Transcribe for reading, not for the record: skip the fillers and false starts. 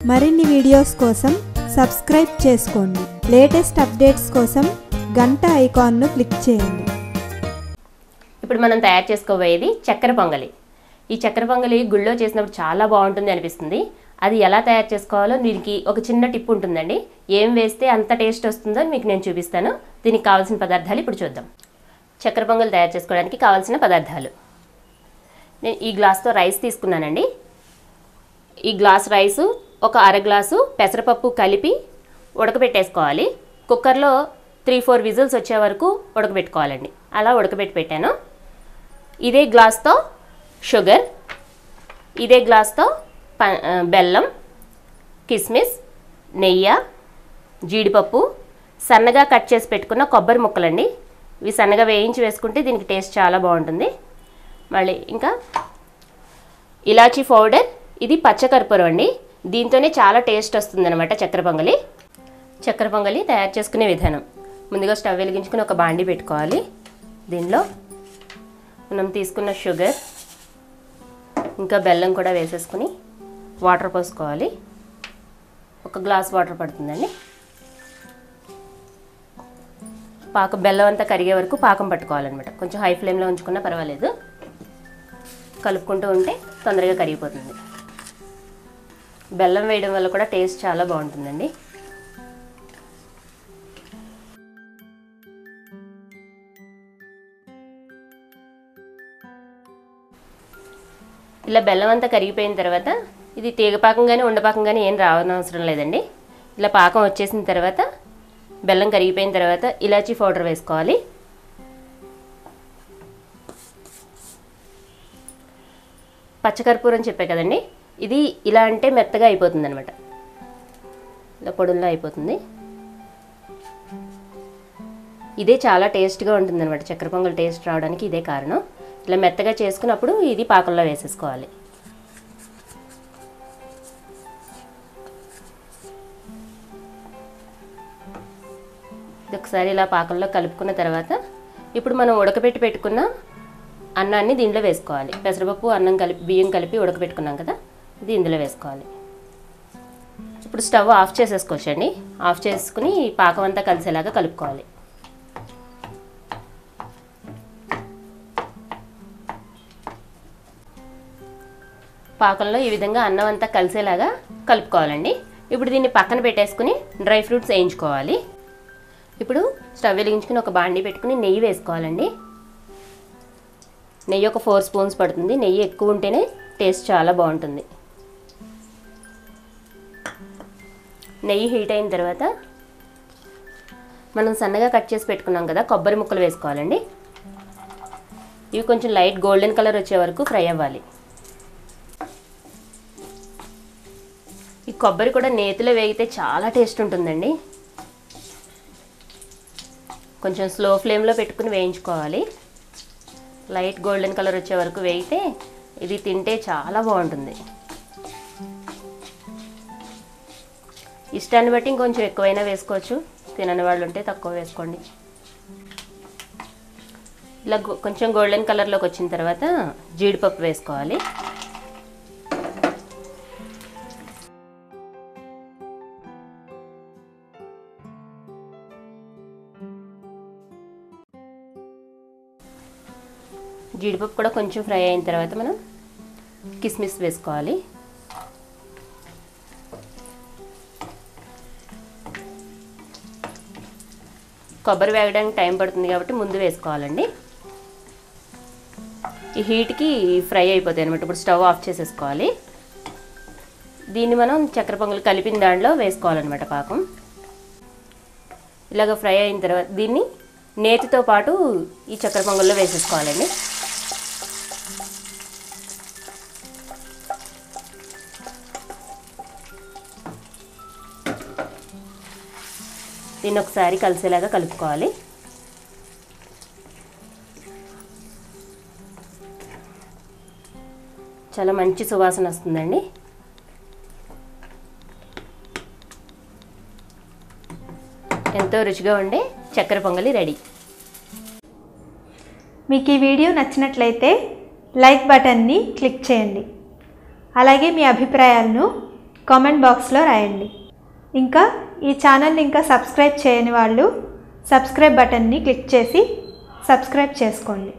మరిన్ని వీడియోస్ కోసం సబ్స్క్రైబ్ చేసుకోండి. లేటెస్ట్ అప్డేట్స్ కోసం గంట ఐకాన్ను క్లిక్ చేయండి. ఇప్పుడు మనం తయారు చేసుకోబోయేది చక్కెర పొంగలి. ఈ చక్కెర పొంగలి గుళ్ళో చేసినప్పుడు చాలా బాగుంటుంది అనిపిస్తుంది. అది ఎలా తయారు చేసుకోవాలో దీనికి ఒక చిన్న టిప్ ఉంటుందండి. ఏం వేస్తే అంత టేస్ట్ వస్తుందో మీకు నేను చూపిస్తాను. దీనికి కావాల్సిన పదార్థాలు ఇప్పుడు చూద్దాం. చక్కెర పొంగలి తయారు చేసుకోవడానికి కావాల్సిన పదార్థాలు. నేను ఈ గ్లాస్తో రైస్ తీసుకున్నానండి. ఈ గ్లాస్ రైసు ఒక అర గ్లాసు పెసరపప్పు కలిపి ఉడకబెట్టేసుకోవాలి. కుక్కర్లో 3-4 విజిల్స్ వచ్చే వరకు ఉడకబెట్టుకోవాలండి. అలా ఉడకబెట్టి పెట్టాను. ఇదే గ్లాస్తో షుగర్, ఇదే గ్లాస్తో బెల్లం, కిస్మిస్, నెయ్యి, జీడిపప్పు, సన్నగా కట్ చేసి పెట్టుకున్న కొబ్బరి ముక్కలండి. ఇవి సన్నగా వేయించి వేసుకుంటే దీనికి టేస్ట్ చాలా బాగుంటుంది. మళ్ళీ ఇంకా ఇలాచీ పౌడర్, ఇది పచ్చకర్పూరం అండి. దీంతోనే చాలా టేస్ట్ వస్తుంది అనమాట చక్కెర పొంగలి. చక్కెర పొంగలి తయారు చేసుకునే విధానం: ముందుగా స్టవ్ వెలిగించుకుని ఒక బాండి పెట్టుకోవాలి. దీనిలో మనం తీసుకున్న షుగర్ ఇంకా బెల్లం కూడా వేసేసుకుని వాటర్ పోసుకోవాలి. ఒక గ్లాస్ వాటర్ పడుతుందండి. బెల్లం అంతా కరిగే వరకు పాకం పట్టుకోవాలన్నమాట. కొంచెం హై ఫ్లేమ్లో ఉంచుకున్నా పర్వాలేదు. కలుపుకుంటూ ఉంటే తొందరగా కరిగిపోతుంది. బెల్లం వేయడం వల్ల కూడా టేస్ట్ చాలా బాగుంటుందండి. ఇలా బెల్లం అంతా కరిగిపోయిన తర్వాత ఇది తీగపాకంగానే ఉండపాకంగానే ఏం రావనవసరం లేదండి. ఇలా పాకం వచ్చేసిన తర్వాత బెల్లం కరిగిపోయిన తర్వాత ఇలాచీ పౌడర్ వేసుకోవాలి. పచ్చకర్పూరం చెప్పే కదండి, ఇది ఇలా అంటే మెత్తగా అయిపోతుంది అనమాట. ఇలా పొడుల్లో అయిపోతుంది. ఇదే చాలా టేస్ట్గా ఉంటుంది అనమాట. చక్కెర పొంగల్ టేస్ట్ రావడానికి ఇదే కారణం. ఇలా మెత్తగా చేసుకున్నప్పుడు ఇది పాకంలో వేసేసుకోవాలి. ఇది ఒకసారి ఇలా పాకంలో కలుపుకున్న తర్వాత ఇప్పుడు మనం ఉడకబెట్టి పెట్టుకున్న అన్నాన్ని దీంట్లో వేసుకోవాలి. పెసరపప్పు, అన్నం కలిపి, బియ్యం కలిపి ఉడకబెట్టుకున్నాం కదా, ఇది ఇందులో వేసుకోవాలి. ఇప్పుడు స్టవ్ ఆఫ్ చేసేసుకోవచ్చండి. ఆఫ్ చేసుకుని పాకం అంతా కలిసేలాగా కలుపుకోవాలి. పాకంలో ఈ విధంగా అన్నం అంతా కలిసేలాగా కలుపుకోవాలండి. ఇప్పుడు దీన్ని పక్కన పెట్టేసుకుని డ్రై ఫ్రూట్స్ వేయించుకోవాలి. ఇప్పుడు స్టవ్ వెలిగించుకుని ఒక బాండీ పెట్టుకుని నెయ్యి వేసుకోవాలండి. నెయ్యి ఒక 4 స్పూన్స్ పడుతుంది. నెయ్యి ఎక్కువ ఉంటేనే టేస్ట్ చాలా బాగుంటుంది. నెయ్యి హీట్ అయిన తర్వాత మనం సన్నగా కట్ చేసి పెట్టుకున్నాం కదా కొబ్బరి ముక్కలు వేసుకోవాలండి. ఇవి కొంచెం లైట్ గోల్డెన్ కలర్ వచ్చే వరకు ఫ్రై అవ్వాలి. ఈ కొబ్బరి కూడా నేతిలో వేగితే చాలా టేస్ట్ ఉంటుందండి. కొంచెం స్లో ఫ్లేమ్లో పెట్టుకుని వేయించుకోవాలి. లైట్ గోల్డెన్ కలర్ వచ్చే వరకు వేగితే ఇది తింటే చాలా బాగుంటుంది. ఇష్టాన్ని బట్టి ఇంకొంచెం ఎక్కువైనా వేసుకోవచ్చు. తినని వాళ్ళు ఉంటే తక్కువ వేసుకోండి. ఇలా కొంచెం గోల్డెన్ కలర్లోకి వచ్చిన తర్వాత జీడిపప్పు వేసుకోవాలి. జీడిపప్పు కూడా కొంచెం ఫ్రై అయిన తర్వాత మనం కిస్మిస్ వేసుకోవాలి. కొబ్బరి వేగడానికి టైం పడుతుంది కాబట్టి ముందు వేసుకోవాలండి. ఈ హీట్కి ఫ్రై అయిపోతాయి అనమాట. ఇప్పుడు స్టవ్ ఆఫ్ చేసేసుకోవాలి. దీన్ని మనం చక్కెర పొంగల్ కలిపిన దాంట్లో వేసుకోవాలన్నమాట పాకం. ఇలాగ ఫ్రై అయిన తర్వాత దీన్ని నేతితో పాటు ఈ చక్కెర పొంగల్లో వేసేసుకోవాలండి. దీన్ని ఒకసారి కలిసేలాగా కలుపుకోవాలి. చాలా మంచి సువాసన వస్తుందండి. ఎంతో రుచిగా ఉండే చక్కెర పొంగలి రెడీ. మీకు ఈ వీడియో నచ్చినట్లయితే లైక్ బటన్ని క్లిక్ చేయండి. అలాగే మీ అభిప్రాయాలను కామెంట్ బాక్స్లో రాయండి. ఇంకా ఈ ఛానల్ని ఇంకా సబ్స్క్రైబ్ చేయని వాళ్ళు సబ్స్క్రైబ్ బటన్ని క్లిక్ చేసి సబ్స్క్రైబ్ చేసుకోండి.